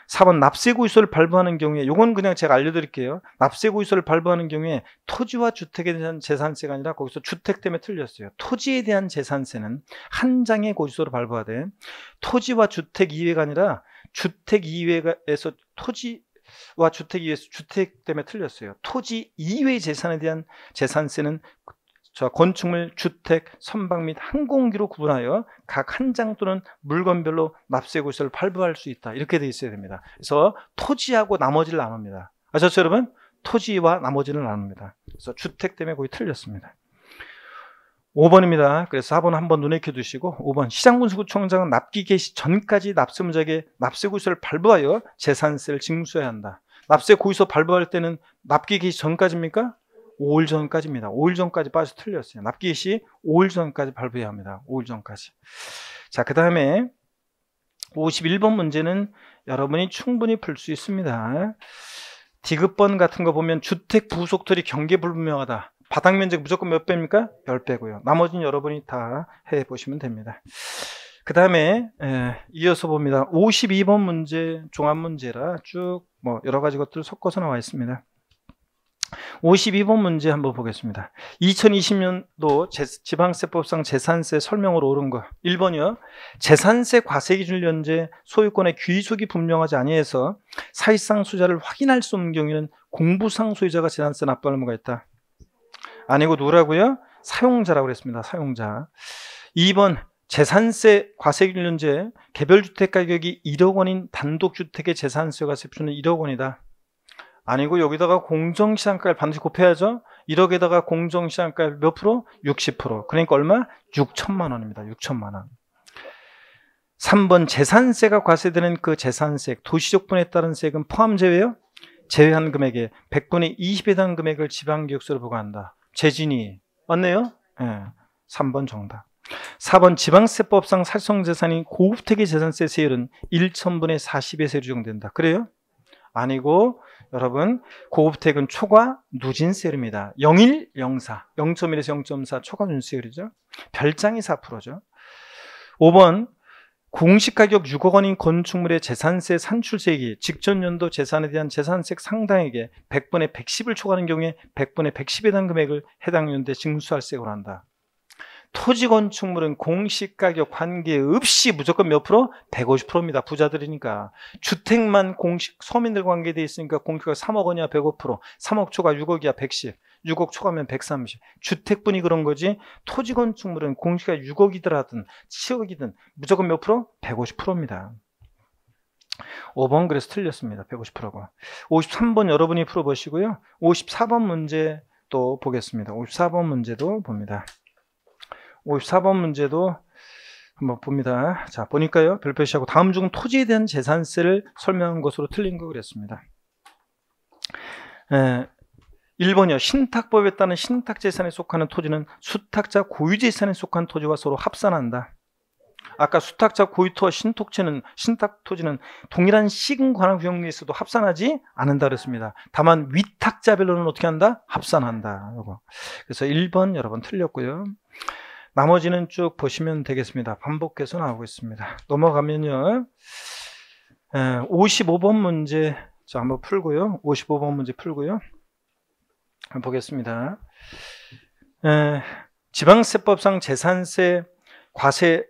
4번 납세고지서를 발부하는 경우에 이건 그냥 제가 알려드릴게요. 납세고지서를 발부하는 경우에 토지와 주택에 대한 재산세가 아니라 거기서 주택 때문에 틀렸어요. 토지에 대한 재산세는 한 장의 고지서로 발부하되 토지와 주택 이외가 아니라 주택 이외에서 토지와 주택 이외에서 주택 때문에 틀렸어요. 토지 이외의 재산에 대한 재산세는 건축물, 주택, 선박 및 항공기로 구분하여 각 한 장 또는 물건별로 납세고지서를 발부할 수 있다. 이렇게 돼 있어야 됩니다. 그래서 토지하고 나머지를 나눕니다. 아셨죠 여러분? 토지와 나머지를 나눕니다. 그래서 주택 때문에 거의 틀렸습니다. 5번입니다. 그래서 4번 한번 눈에 켜두시고 5번 시장군수구청장은 납기 개시 전까지 납세무자에게 납세고지서를 발부하여 재산세를 징수해야 한다. 납세고지서 발부할 때는 납기 개시 전까지입니까? 5일 전까지입니다. 5일 전까지 빠져 틀렸어요. 납기 시 5일 전까지 발부해야 합니다. 5일 전까지. 자, 그 다음에 51번 문제는 여러분이 충분히 풀 수 있습니다. 디귿번 같은 거 보면 주택 부속토리 경계 불분명하다. 바닥 면적 무조건 몇 배입니까? 10배고요. 나머지는 여러분이 다 해보시면 됩니다. 그 다음에 이어서 봅니다. 52번 문제 종합 문제라 쭉 뭐 여러 가지 것들 섞어서 나와 있습니다. 52번 문제 한번 보겠습니다. 2020년도 지방세법상 재산세 설명으로 옳은 거 1번이요. 재산세 과세기준을 현재 소유권의 귀속이 분명하지 아니해서 사실상 소유자를 확인할 수 없는 경우에는 공부상 소유자가 재산세 납부할 의무가 있다. 아니고 누구라고요? 사용자라고 그랬습니다. 사용자. 2번 재산세 과세기준 현재 개별주택 가격이 1억 원인 단독주택의 재산세 과세표는 1억 원이다. 아니고 여기다가 공정시장가를 반드시 곱해야죠. 1억에다가 공정시장가 몇 프로? 60%. 그러니까 얼마? 6천만 원입니다. 6천만 원. 3번 재산세가 과세되는 그 재산세, 도시적분에 따른 세액은 포함 제외요? 제외한 금액에 100분의 20에 해당 금액을 지방기획세로 부과한다. 재진이 맞네요? 네. 3번 정답. 4번 지방세법상 살성재산인 고급택의 재산세 세율은 1,000분의 40의 세율이 적용된다. 그래요? 아니고 여러분 고급택은 초과 누진세율입니다. 0.1, 0.4, 0.1에서 0.4 초과 누진세율이죠. 별장이 4%죠. 5번 공시가격 6억 원인 건축물의 재산세 산출세액이 직전 연도 재산에 대한 재산세 상당액의 100분의 110을 초과하는 경우에 100분의 110에 대한 금액을 해당 연도에 징수할세액으로 한다. 토지 건축물은 공시가격 관계없이 무조건 몇 프로? 150%입니다. 부자들이니까. 주택만 공식 서민들 관계돼 있으니까 공시가격 3억 원이야 105%, 3억 초과 6억이야 110, 6억 초과면 130. 주택분이 그런 거지 토지 건축물은 공시가격 6억이더라든 7억이든 무조건 몇 프로? 150%입니다. 5번 그래서 틀렸습니다. 150%고. 53번 여러분이 풀어보시고요. 54번 문제 또 보겠습니다. 54번 문제도 봅니다. 54번 문제도 한번 봅니다. 자, 보니까요. 별표시하고 다음 중 토지에 대한 재산세를 설명한 것으로 틀린 거 그랬습니다. 1번이요. 신탁법에 따른 신탁재산에 속하는 토지는 수탁자 고유재산에 속한 토지와 서로 합산한다. 아까 수탁자 고유토와 신탁토지는 동일한 시군 관할 구역에 있어도 합산하지 않는다 그랬습니다. 다만 위탁자별로는 어떻게 한다? 합산한다. 요거. 그래서 1번 여러분 틀렸고요. 나머지는 쭉 보시면 되겠습니다. 반복해서 나오고 있습니다. 넘어가면요. 55번 문제 자, 한번 풀고요. 55번 문제 풀고요. 한번 보겠습니다. 지방세법상 재산세 과세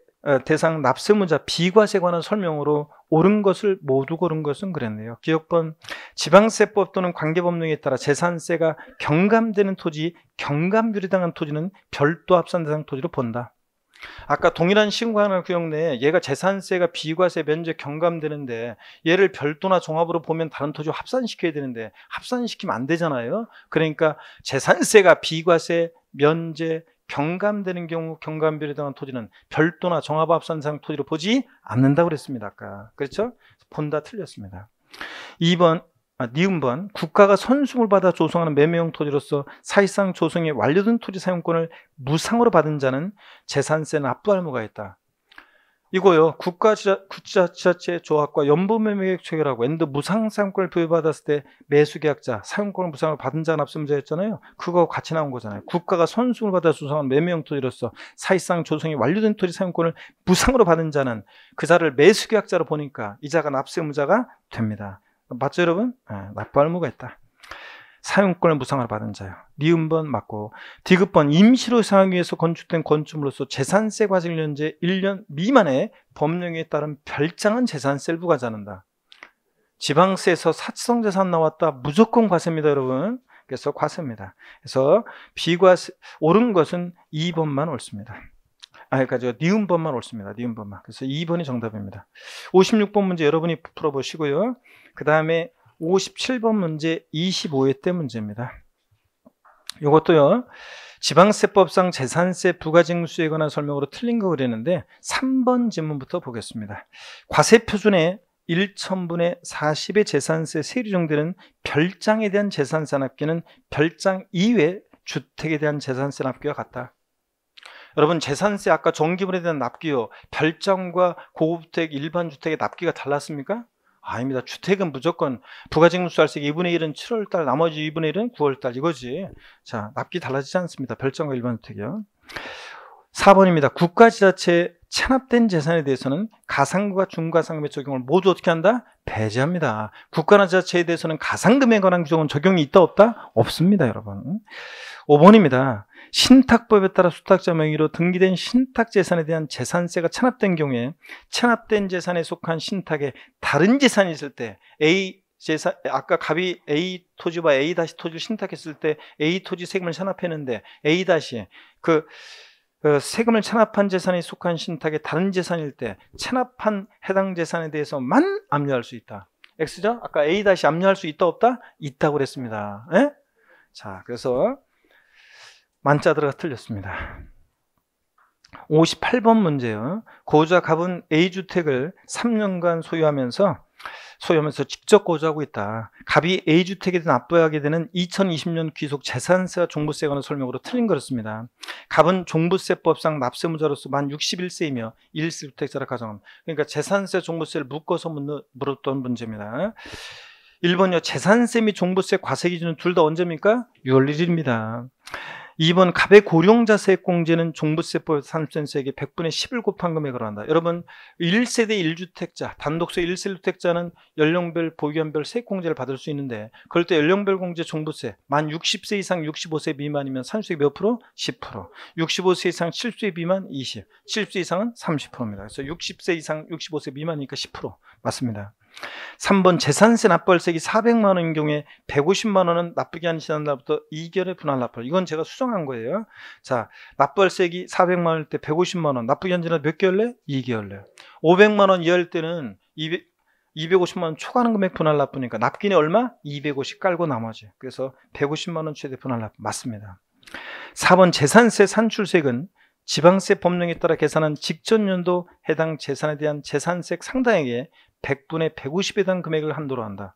대상 납세무자 비과세에 관한 설명으로 옳은 것을 모두 고른 것은 그랬네요. 기억번 지방세법 또는 관계법령에 따라 재산세가 경감되는 토지, 경감률이 당한 토지는 별도 합산 대상 토지로 본다. 아까 동일한 시군관할 구역 내에 얘가 재산세가 비과세 면제 경감되는데 얘를 별도나 종합으로 보면 다른 토지와 합산시켜야 되는데 합산시키면 안 되잖아요. 그러니까 재산세가 비과세 면제 경감되는 경우 경감별에 해당한 토지는 별도나 종합합산상 토지로 보지 않는다고 그랬습니다. 아까. 그렇죠? 본다 틀렸습니다. 2번, 니은번 국가가 선승을 받아 조성하는 매매용 토지로서 사실상 조성이 완료된 토지 사용권을 무상으로 받은 자는 재산세 납부할 의무가 있다. 이거요. 국가지자체 조합과 연부매매계획 체결하고 엔드 무상 사용권을 부여받았을 때 매수계약자, 사용권을 무상으로 받은 자 납세무자였잖아요. 그거 같이 나온 거잖아요. 국가가 선승을 받아 조성한 매매용 토지로서 사실상 조성이 완료된 토지 사용권을 무상으로 받은 자는 그 자를 매수계약자로 보니까 이 자가 납세무자가 됩니다. 맞죠 여러분? 납부할 의무가 있다. 사용권을 무상으로 받은 자요. 니은번 맞고 디귿번 임시로 사용하기 위해서 건축된 건축물로서 재산세 과세연제 1년 미만의 법령에 따른 별장은 재산세를 부과하지 않는다. 지방세에서 사치성재산 나왔다. 무조건 과세입니다 여러분. 그래서 과세입니다. 그래서 비과세 옳은 것은 2번만 옳습니다. 그러니까 니은번만 옳습니다. 니은번만. 그래서 2번이 정답입니다. 56번 문제 여러분이 풀어보시고요. 그 다음에 57번 문제 25회 때 문제입니다. 이것도요. 지방세법상 재산세 부과징수에 관한 설명으로 틀린 거 그랬는데 3번 질문부터 보겠습니다. 과세표준의 1,000분의 40의 재산세 세율정되는 별장에 대한 재산세 납기는 별장 이외 주택에 대한 재산세 납기와 같다. 여러분 재산세 아까 전기분에 대한 납기요. 별장과 고급주택, 일반 주택의 납기가 달랐습니까? 아닙니다. 주택은 무조건 부가징수할세 2분의 1은 7월달, 나머지 2분의 1은 9월달 이거지. 자, 납기 달라지지 않습니다. 별장과 일반 주택이요. 4번입니다. 국가지자체에 체납된 재산에 대해서는 가상금과 중과상금의 적용을 모두 어떻게 한다? 배제합니다. 국가나 지자체에 대해서는 가상금에 관한 규정은 적용이 있다 없다? 없습니다. 여러분. 5번입니다. 신탁법에 따라 수탁자 명의로 등기된 신탁재산에 대한 재산세가 체납된 경우에 체납된 재산에 속한 신탁에 다른 재산이 있을 때 A 재산, 아까 갑이 A 토지와 A 다시 토지를 신탁했을 때 A 토지 세금을 체납했는데 A 다시 그 세금을 체납한 재산에 속한 신탁에 다른 재산일 때 체납한 해당 재산에 대해서만 압류할 수 있다. X죠? 아까 A 다시 압류할 수 있다 없다? 있다고 그랬습니다. 에? 자, 그래서 만자 들어가 틀렸습니다. 58번 문제요. 고자 갑은 A주택을 3년간 소유하면서 직접 거주하고 있다. 갑이 A주택에 대해 납부하게 되는 2020년 귀속 재산세와 종부세에 관한 설명으로 틀린 거였습니다. 갑은 종부세법상 납세무자로서 만 61세이며 1세 주택자라 가정합니다. 그러니까 재산세, 종부세를 묶어서 물었던 문제입니다. 1번요. 재산세 및 종부세 과세 기준은 둘 다 언제입니까? 6월 1일입니다. 2번 갑의 고령자세액공제는 종부세법 30세에게 100분의 10을 곱한 금액으로 한다. 여러분 1세대 1주택자, 단독소 1세주택자는 연령별 보유연별 세액공제를 받을 수 있는데 그럴 때 연령별 공제 종부세 만 60세 이상 65세 미만이면 산수액 몇 프로? 10%. 65세 이상 70세 미만 20, 70세 이상은 30%입니다. 그래서 60세 이상 65세 미만이니까 10% 맞습니다. 3번 재산세 납부할세액이 400만 원인 경우에 150만 원은 납부기 한 지난날부터 2개월에 분할 납부. 이건 제가 수정한 거예요. 자, 납부할세액이 400만 원일 때 150만 원, 납부기 한 지난 몇 개월 내? 2개월 내. 500만 원 이하일 때는 250만 원 초과하는 금액 분할 납부니까 납기는 얼마? 250 깔고 나머지. 그래서 150만 원 최대 분할 납부 맞습니다. 4번 재산세 산출세액은 지방세 법령에 따라 계산한 직전 연도 해당 재산에 대한 재산세 상당액의 100분의 150에 대한 금액을 한도로 한다.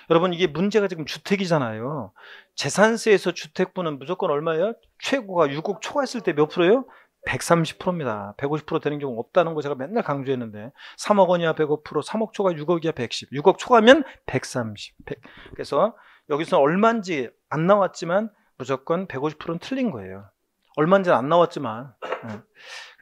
여러분 이게 문제가 지금 주택이잖아요. 재산세에서 주택분은 무조건 얼마예요? 최고가 6억 초과했을 때 몇 프로예요? 130%입니다. 150% 되는 경우 없다는 거 제가 맨날 강조했는데 3억 원이야 105%, 3억 초과 6억이야 110, 6억 초과면 130. 그래서 여기서 얼마인지 안 나왔지만 무조건 150%는 틀린 거예요. 얼마인지 안 나왔지만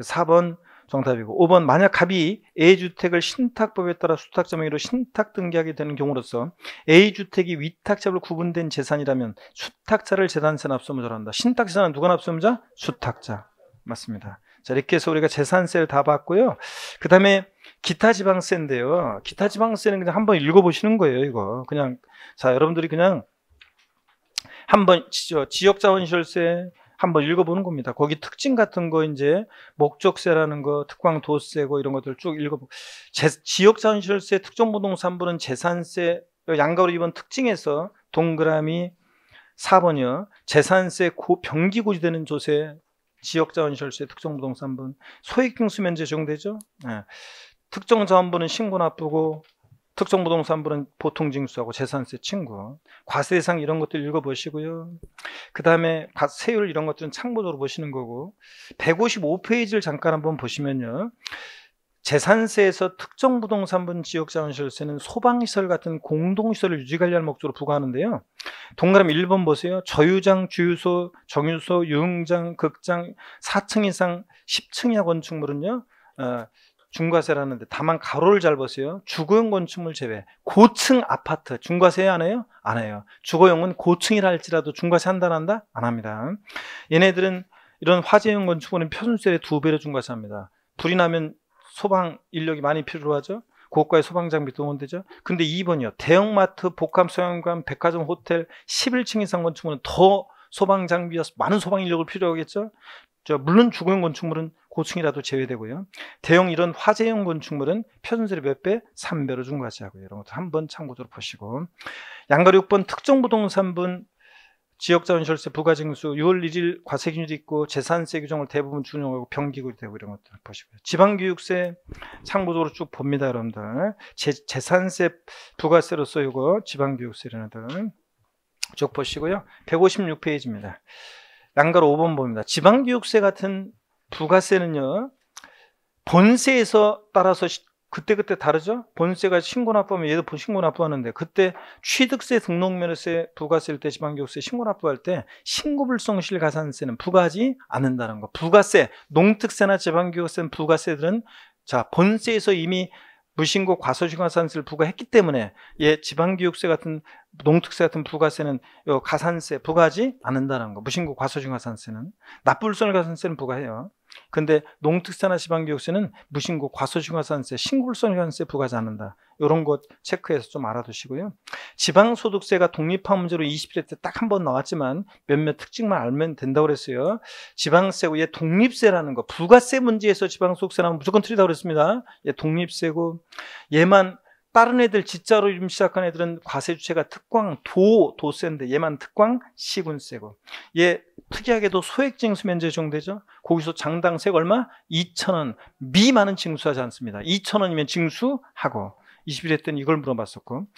4번 정답이고 5번 만약 갑이 A주택을 신탁법에 따라 수탁자 명의로 신탁 등기하게 되는 경우로서 A주택이 위탁자로 구분된 재산이라면 수탁자를 재산세 납부의무자로 한다. 신탁재산은 누가 납부의무자? 수탁자. 맞습니다. 자, 이렇게 해서 우리가 재산세를 다 봤고요. 그 다음에 기타지방세인데요. 기타지방세는 그냥 한번 읽어보시는 거예요. 이거 그냥 자 여러분들이 그냥 한번 지역자원시설세 한번 읽어보는 겁니다. 거기 특징 같은 거 이제 목적세라는 거, 특광도세고 이런 것들 쭉 읽어보고 지역자원시설세 특정부동산부는 재산세 양가로 2번 특징에서 동그라미 4번이요. 재산세 병기고지되는 조세 지역자원시설세 특정부동산부는 소액징수면제 적용되죠. 네. 특정자원부는 신고 납부고 특정부동산부는 보통징수하고 재산세 친구, 과세대상 이런 것들 읽어보시고요. 그 다음에 세율 이런 것들은 참고적으로 보시는 거고 155페이지를 잠깐 한번 보시면요. 재산세에서 특정부동산분 지역자원시설세는 소방시설 같은 공동시설을 유지관리할 목적으로 부과하는데요. 동그라미 1번 보세요. 저유장, 주유소, 정유소, 유흥장, 극장 4층 이상 10층 이하 건축물은요. 중과세라는데 다만 가로를 잘 보세요. 주거용 건축물 제외. 고층 아파트 중과세 안 해요? 안 해요. 주거용은 고층이라 할지라도 중과세 한다 안 한다? 안 합니다. 얘네들은 이런 화재용 건축물은 표준세의 2배로 중과세합니다. 불이 나면 소방 인력이 많이 필요하죠. 고가의 소방 장비 동원되죠. 근데 2번이요. 대형마트, 복합 소양관, 백화점, 호텔 11층 이상 건축물은 더 소방 장비와 많은 소방 인력을 필요하겠죠. 물론 주거용 건축물은 고층이라도 제외되고요. 대형 이런 화재용 건축물은 표준세율 몇 배? 3배로 중과세하고요. 이런 것도 한번 참고적으로 보시고 양가로 6번 특정부동산분 지역자원시설세 부가징수 6월 1일 과세기준이 있고 재산세 규정을 대부분 준용하고 병기구이 되고 이런 것들 보시고요. 지방교육세 참고적으로 쭉 봅니다. 여러분들 재산세 부가세로서 이거 지방교육세 이런 것들 쭉 보시고요. 156페이지입니다. 양가로 5번 봅니다. 지방교육세 같은 부가세는요. 본세에서 따라서 그때그때 다르죠. 본세가 신고납부하면 얘도 신고납부하는데 그때 취득세, 등록면허세, 부가세일 때 지방교육세 신고납부할 때 신고불성실 가산세는 부과하지 않는다는 거. 부가세, 농특세나 지방교육세 부가세들은 자 본세에서 이미 무신고 과소중가산세를 부과했기 때문에 지방교육세 같은 농특세 같은 부가세는 가산세 부과하지 않는다는 거. 무신고 과소중가산세는 납부불성가산세는 부과해요. 근데 농특세나 지방교육세는 무신고 과소중가산세, 신고불성가산세 부과하지 않는다. 이런 것 체크해서 좀 알아두시고요. 지방소득세가 독립화 문제로 21회 때 딱 한 번 나왔지만 몇몇 특징만 알면 된다고 그랬어요. 지방세고 얘 독립세라는 거. 부가세 문제에서 지방소득세 나오면 무조건 틀리다고 그랬습니다. 얘 독립세고 얘만 다른 애들 지자로 이름 시작한 애들은 과세 주체가 특광, 도세인데 얘만 특광, 시군세고 얘 특이하게도 소액징수 면제 적용되죠. 거기서 장당세가 얼마? 2,000원 미만은 징수하지 않습니다. 2,000원이면 징수하고 21회 때는 이걸 물어봤었고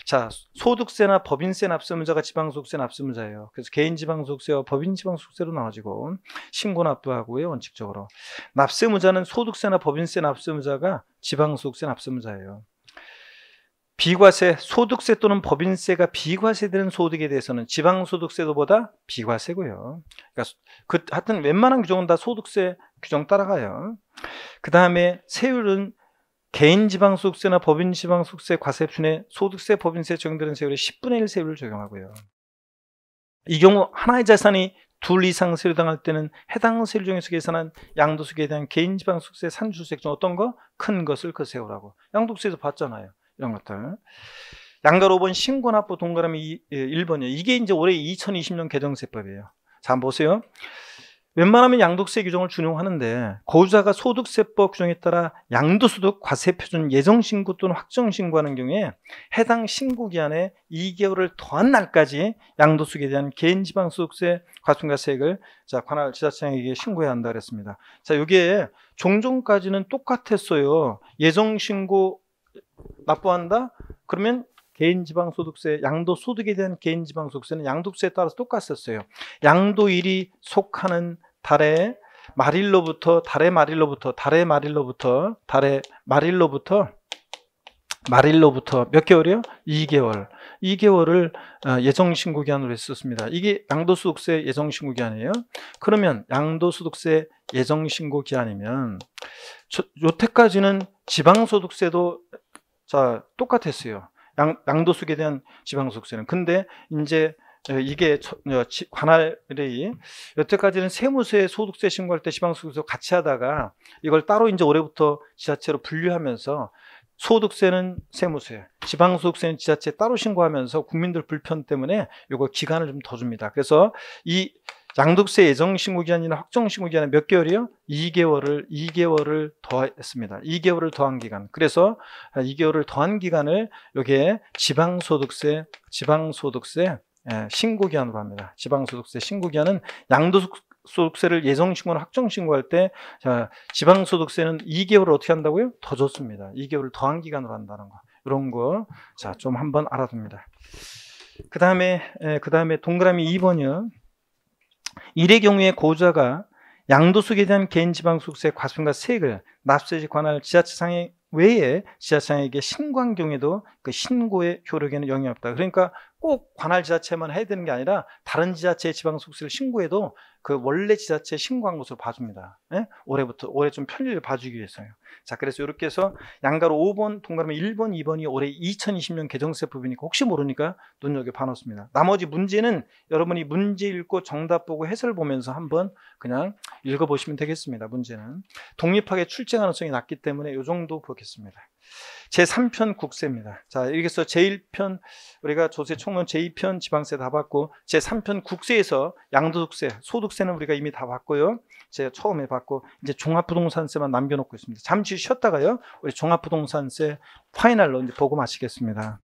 자 소득세나 법인세 납세의무자가 지방소득세 납세의무자예요. 그래서 개인지방소득세와 법인지방소득세로 나눠지고 신고납부하고요. 원칙적으로 납세의무자는 소득세나 법인세 납세의무자가 지방소득세 납세의무자예요. 비과세, 소득세 또는 법인세가 비과세되는 소득에 대해서는 지방소득세도보다 비과세고요. 그러니까 하여튼 웬만한 규정은 다 소득세 규정 따라가요. 그 다음에 세율은 개인 지방소득세나 법인 지방소득세 과세순에 소득세, 법인세 적용되는 세율의 10분의 1 세율을 적용하고요. 이 경우 하나의 자산이 둘 이상 세율 당할 때는 해당 세율 중에서 계산한 양도세에 대한 개인 지방소득세 산출세 중 어떤 거? 큰 것을 그 세우라고. 양도세에서 봤잖아요. 이런 것들. 양가 5번 신고납부 동그라미 1번이에요. 이게 이제 올해 2020년 개정세법이에요. 자, 한번 보세요. 웬만하면 양도세 규정을 준용하는데 거주자가 소득세법 규정에 따라 양도소득 과세표준 예정신고 또는 확정신고하는 경우에 해당 신고기한에 2개월을 더한 날까지 양도소득에 대한 개인지방소득세 과세액을 자, 관할 지자체장에게 신고해야 한다 그랬습니다. 자, 이게 종전까지는 똑같았어요. 예정신고 납부한다? 그러면 개인지방소득세, 양도소득에 대한 개인지방소득세는 양도세에 따라서 똑같았어요. 양도일이 속하는 달의 말일로부터 몇 개월이요? 2개월. 2개월을 예정신고기한으로 했었습니다. 이게 양도소득세 예정신고기한이에요. 그러면 양도소득세 예정신고기한이면 여태까지는 지방소득세도 자, 똑같았어요. 양도소득에 대한 지방소득세는. 근데 이제 이게 관할이 여태까지는 세무세, 소득세 신고할 때 지방소득세 같이 하다가 이걸 따로 이제 올해부터 지자체로 분류하면서 소득세는 세무세, 지방소득세는 지자체 따로 신고하면서 국민들 불편 때문에 이거 기간을 좀 더 줍니다. 그래서 이 양도세 예정신고기한이나 확정신고기한은 몇 개월이요? 2개월을 더했습니다. 2개월을 더한 기간. 그래서 2개월을 더한 기간을 여기에 지방소득세 신고기한으로 합니다. 지방소득세 신고기한은 양도소득세를 예정신고나 확정신고할 때 자, 지방소득세는 2개월을 어떻게 한다고요? 더 줬습니다. 2개월을 더한 기간으로 한다는 거. 이런 거 자, 좀 한번 알아둡니다. 그 다음에 동그라미 2번이요. 이의 경우에 고주자가 양도소득에 대한 개인지방소득세 과세금과 세액을 납세지 관할 지자체장에 외에 지자체장에게 신고한 경우에도 그 신고의 효력에는 영향이 없다. 그러니까 꼭 관할 지자체만 해야 되는 게 아니라 다른 지자체의 지방소득세를 신고해도 그 원래 지자체에 신고한 것으로 봐줍니다. 예? 올해 좀 편리를 봐주기 위해서요. 자, 그래서 이렇게 해서 양가로 5번, 동그라미 1번, 2번이 올해 2020년 개정세법이니까 혹시 모르니까 눈여겨봐 놓습니다. 나머지 문제는 여러분이 문제 읽고 정답 보고 해설 보면서 한번 그냥 읽어보시면 되겠습니다. 문제는 독립하게 출제 가능성이 낮기 때문에 이 정도 보겠습니다. 제3편 국세입니다. 자, 여기서 제1편 우리가 조세 총론 제2편 지방세 다 봤고 제3편 국세에서 양도소득세, 소득세는 우리가 이미 다 봤고요. 제가 처음에 봤고 이제 종합부동산세만 남겨놓고 있습니다. 잠시 쉬었다가요. 우리 종합부동산세 파이널로 이제 보고 마치겠습니다.